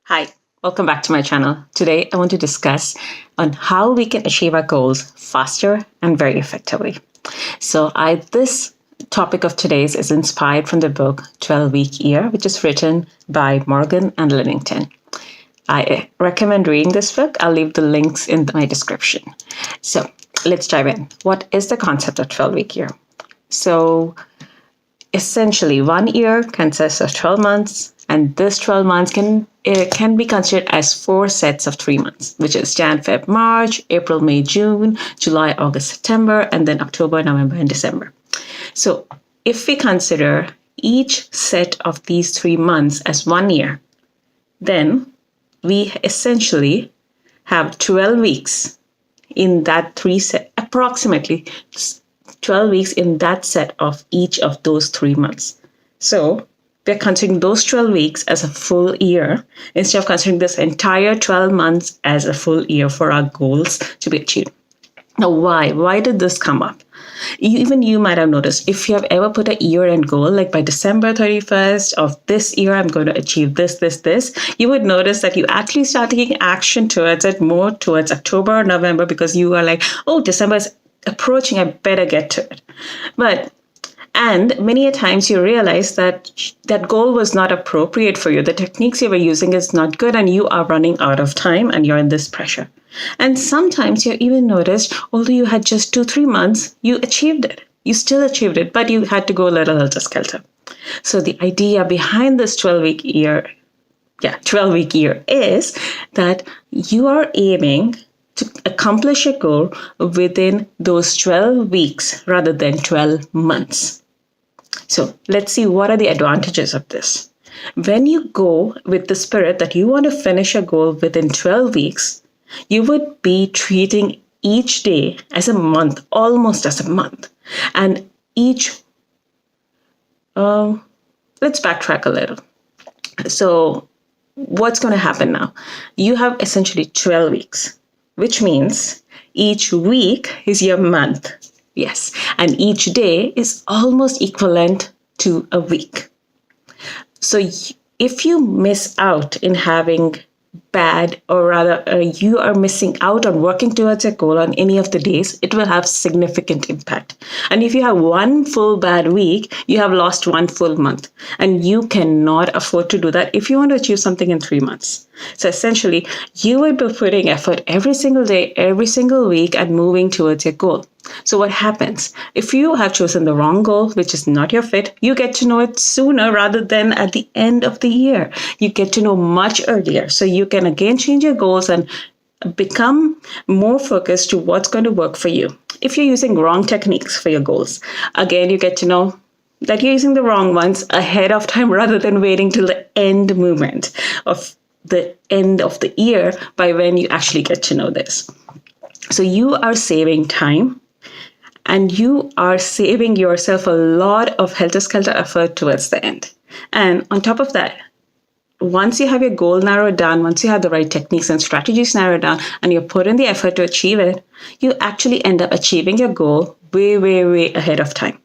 Hi, welcome back to my channel. Today, I want to discuss on how we can achieve our goals faster and very effectively. This topic of today's is inspired from the book 12-Week Year, which is written by Morgan and Lennington. I recommend reading this book. I'll leave the links in my description. So let's dive in. What is the concept of 12-week year? So essentially, 1 year consists of 12 months, and this 12 months can be considered as 4 sets of 3 months, which is Jan, Feb, March, April, May, June, July, August, September, and then October, November, and December. So if we consider each set of these 3 months as 1 year, then we essentially have 12 weeks in that approximately 12 weeks in that set of each of those 3 months. So we're considering those 12 weeks as a full year instead of considering this entire 12 months as a full year for our goals to be achieved. Now, why? Why did this come up? Even you might have noticed, if you have ever put a year-end goal, like by December 31st of this year, I'm going to achieve this, you would notice that you actually start taking action towards it more towards October or November because you are like, oh, December is approaching, I better get to it. And many a times you realize that that goal was not appropriate for you. The techniques you were using is not good and you are running out of time and you're in this pressure. And sometimes you even noticed, although you had just 2-3 months, you achieved it. You still achieved it, but you had to go a little helter-skelter. So the idea behind this 12-week year is that you are aiming to accomplish a goal within those 12 weeks rather than 12 months. So let's see what are the advantages of this. When you go with the spirit that you want to finish a goal within 12 weeks, you would be treating each day as a month, almost as a month. And let's backtrack a little. So what's going to happen now? You have essentially 12 weeks, which means each week is your month. Yes, and each day is almost equivalent to a week. So if you miss out in having you are missing out on working towards a goal on any of the days, it will have significant impact. And if you have one full bad week, you have lost one full month. And you cannot afford to do that if you want to achieve something in 3 months. So essentially, you will be putting effort every single day, every single week, and moving towards your goal. So what happens? If you have chosen the wrong goal, which is not your fit, you get to know it sooner rather than at the end of the year. You get to know much earlier. So you can again change your goals and become more focused to what's going to work for you. If you're using wrong techniques for your goals, again, you get to know that you're using the wrong ones ahead of time rather than waiting till the end moment of the end of the year by when you actually get to know this. So you are saving time. And you are saving yourself a lot of helter-skelter effort towards the end. And on top of that, once you have your goal narrowed down, once you have the right techniques and strategies narrowed down, and you put in the effort to achieve it, you actually end up achieving your goal way, way, way ahead of time.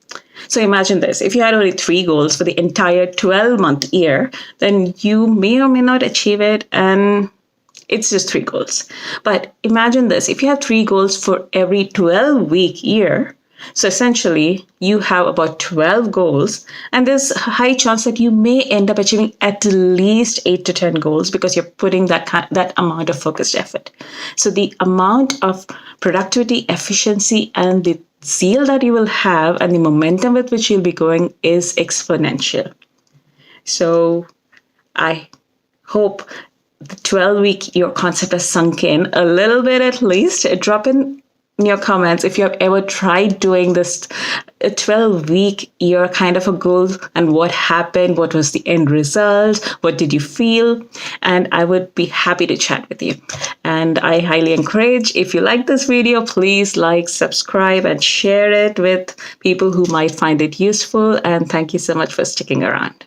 So imagine this. If you had only 3 goals for the entire 12-month year, then you may or may not achieve it, and it's just 3 goals. But imagine this. If you have 3 goals for every 12-week year, so essentially you have about 12 goals, and there's a high chance that you may end up achieving at least 8 to 10 goals because you're putting that amount of focused effort. So the amount of productivity, efficiency, and the zeal that you will have and the momentum with which you'll be going is exponential. So I hope the 12-week year concept has sunk in a little bit at least. Drop in your comments if you have ever tried doing this 12-week year kind of a goal and what happened, what was the end result, what did you feel, and I would be happy to chat with you. And I highly encourage, if you like this video, please like, subscribe, and share it with people who might find it useful. And thank you so much for sticking around.